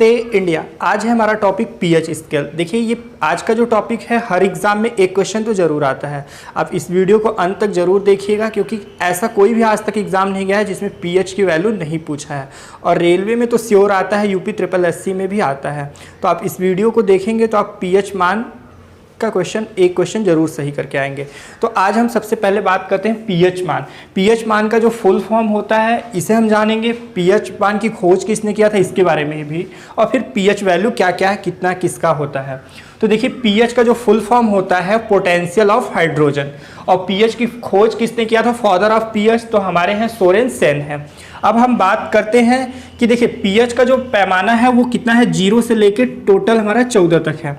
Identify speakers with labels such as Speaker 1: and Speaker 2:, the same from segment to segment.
Speaker 1: India. आज है हमारा टॉपिक पीएच स्केल। देखिए ये आज का जो टॉपिक है हर एग्जाम में एक क्वेश्चन तो जरूर आता है। आप इस वीडियो को अंत तक जरूर देखिएगा क्योंकि ऐसा कोई भी आज तक एग्जाम नहीं गया है जिसमें पीएच की वैल्यू नहीं पूछा है। और रेलवे में तो श्योर आता है, यूपी ट्रिपल एससी में भी आता है। तो आप इस वीडियो को देखेंगे तो आप पीएच मान का एक क्वेश्चन जरूर सही करके आएंगे। तो आज हम सबसे पहले बात करते हैं पीएच मान। पीएच मान का जो फुल फॉर्म होता है इसे हम जानेंगे। पीएच मान की खोज किसने किया था इसके बारे में भी, और फिर पीएच वैल्यू क्या क्या है, कितना किसका होता है। तो देखिए पीएच का जो फुल फॉर्म होता है पोटेंशियल ऑफ हाइड्रोजन, और पीएच की खोज किसने किया था, फादर ऑफ पीएच तो हमारे हैं सोरेनसेन है। अब हम बात करते हैं कि देखिए पीएच का जो पैमाना है वो कितना है, 0 से लेकर टोटल हमारा 14 तक है।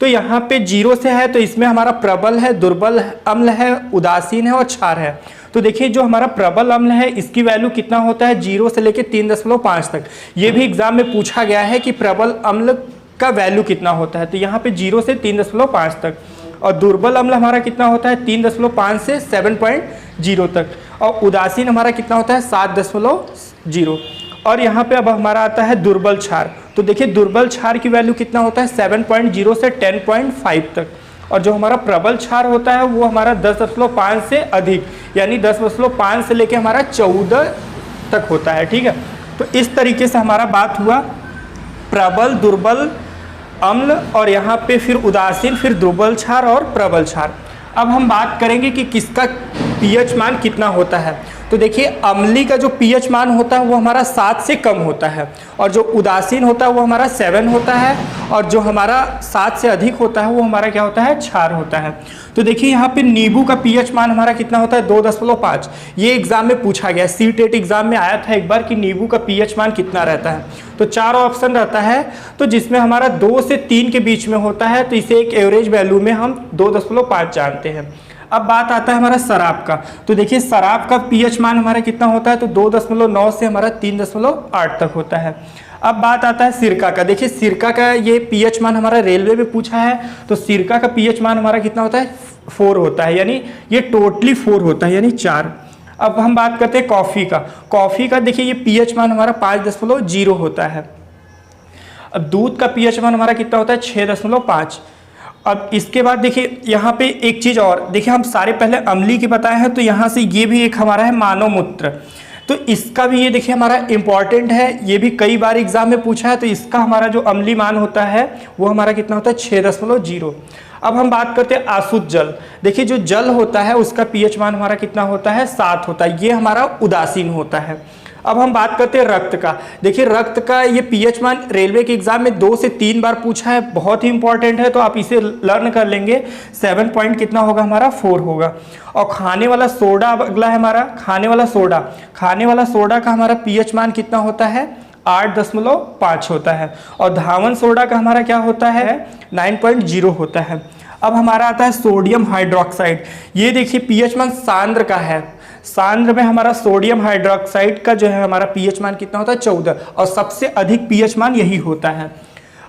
Speaker 1: तो यहाँ पे 0 से है तो इसमें हमारा प्रबल है, दुर्बल अम्ल है, उदासीन है और क्षार है। तो देखिए जो हमारा प्रबल अम्ल है इसकी वैल्यू कितना होता है, 0 से लेकर 3.5 तक। ये भी एग्जाम में पूछा गया है कि प्रबल अम्ल का वैल्यू कितना होता है। तो यहाँ पे 0 से 3.5 तक। और दुर्बल अम्ल हमारा कितना होता है, 3.5 से 7.0 तक। और उदासीन हमारा कितना होता है, 7.0। और यहाँ पे अब हमारा आता है दुर्बल क्षार। तो देखिए दुर्बल क्षार की वैल्यू कितना होता है, 7.0 से 10.5 तक। और जो हमारा प्रबल क्षार होता है वो हमारा 10.5 से अधिक, यानी 10.5 से लेके हमारा 14 तक होता है। ठीक है, तो इस तरीके से हमारा बात हुआ प्रबल, दुर्बल अम्ल, और यहाँ पे फिर उदासीन, फिर दुर्बल क्षार और प्रबल क्षार। अब हम बात करेंगे कि किसका पीएच मान कितना होता है। तो देखिए अम्ली का जो पीएच मान होता है वो हमारा 7 से कम होता है, और जो उदासीन होता है वो हमारा 7 होता है, और जो हमारा 7 से अधिक होता है वो हमारा क्या होता है, क्षार होता है। तो देखिए यहाँ पे नींबू का पीएच मान हमारा कितना होता है, 2.5। ये एग्जाम में पूछा गया, सीटेट एग्जाम में आया था एक बार कि नींबू का पीएच मान कितना रहता है। तो 4 ऑप्शन रहता है, तो जिसमें हमारा 2 से 3 के बीच में होता है, तो इसे एक एवरेज वैल्यू में हम 2.5 जानते हैं। अब बात आता है हमारा शराब का। तो देखिए शराब का पीएच मान हमारा कितना होता है, तो 2.9 से हमारा 3.8 तक होता है। अब बात आता है सिरका का। देखिए सिरका का ये पीएच मान हमारा रेलवे में पूछा है, तो सिरका का पीएच मान हमारा कितना होता है, 4 होता है, यानी ये टोटली 4 होता है, यानी 4। अब हम बात करते हैं कॉफ़ी का। कॉफ़ी का देखिए ये पीएच मान हमारा 5.0 होता है। अब दूध का पीएच मान हमारा कितना होता है, 6.5। अब इसके बाद देखिए यहाँ पे एक चीज़ और, देखिए हम सारे पहले अम्ली की बताए हैं, तो यहाँ से ये भी एक हमारा है मानव मूत्र। तो इसका भी ये देखिए हमारा इंपॉर्टेंट है, ये भी कई बार एग्जाम में पूछा है। तो इसका हमारा जो अम्ली मान होता है वो हमारा कितना होता है, 6.0। अब हम बात करते हैं अशुद्ध जल। देखिए जो जल होता है उसका पीएच मान हमारा कितना होता है, 7 होता है, ये हमारा उदासीन होता है। अब हम बात करते हैं रक्त का। देखिए रक्त का ये पीएच मान रेलवे के एग्जाम में 2 से 3 बार पूछा है, बहुत ही इंपॉर्टेंट है, तो आप इसे लर्न कर लेंगे। 7 पॉइंट कितना होगा हमारा, 4 होगा। और खाने वाला सोडा अब अगला है हमारा, खाने वाला सोडा। खाने वाला सोडा का हमारा पीएच मान कितना होता है, 8.5 होता है। और धावन सोडा का हमारा क्या होता है, 9.0 होता है। अब हमारा आता है सोडियम हाइड्रोक्साइड। ये देखिए पीएच मान सांद्र का है। सांद्र में हमारा सोडियम हाइड्रोक्साइड का जो है हमारा पीएच मान कितना होता है, 14, और सबसे अधिक पीएच मान यही होता है।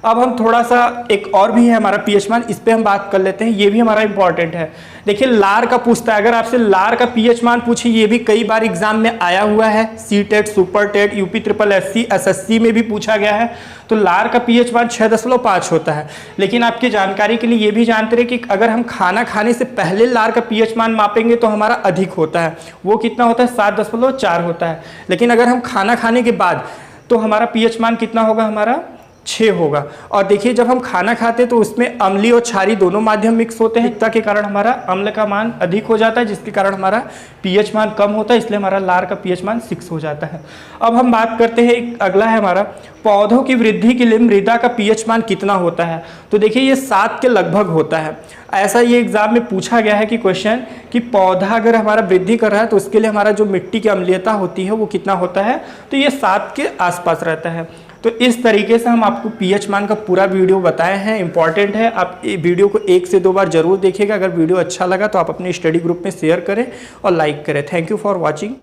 Speaker 1: अब हम थोड़ा सा एक और भी है हमारा पीएच मान, इस पे हम बात कर लेते हैं, ये भी हमारा इंपॉर्टेंट है। देखिए लार का पूछता है, अगर आपसे लार का पीएच मान पूछे, ये भी कई बार एग्जाम में आया हुआ है। CTET, super TET, UP triple SC, SSC में भी पूछा गया है। तो लार का पीएच मान 6.5 होता है। लेकिन आपकी जानकारी के लिए ये भी जानते रहे कि अगर हम खाना खाने से पहले लार का पीएच मान मापेंगे तो हमारा अधिक होता है, वो कितना होता है, 7.4 होता है। लेकिन अगर हम खाना खाने के बाद तो हमारा पीएच मान कितना होगा, हमारा 6 होगा। और देखिए जब हम खाना खाते हैं तो उसमें अम्लीय और क्षारीय दोनों माध्यम मिक्स होते हैं, के कारण हमारा अम्ल का मान अधिक हो जाता है, जिसके कारण हमारा पीएच मान कम होता है, इसलिए हमारा लार का पीएच मान 6 हो जाता है। अब हम बात करते हैं, अगला है हमारा पौधों की वृद्धि के लिए मृदा का पीएच मान कितना होता है। तो देखिए ये 7 के लगभग होता है। ऐसा ये एग्जाम में पूछा गया है कि क्वेश्चन कि पौधा अगर हमारा वृद्धि कर रहा है तो उसके लिए हमारा जो मिट्टी की अम्लीयता होती है वो कितना होता है, तो ये 7 के आसपास रहता है। तो इस तरीके से हम आपको पीएच मान का पूरा वीडियो बताए हैं, इंपॉर्टेंट है। आप वीडियो को 1 से 2 बार जरूर देखिएगा। अगर वीडियो अच्छा लगा तो आप अपने स्टडी ग्रुप में शेयर करें और लाइक करें। Thank you for watching.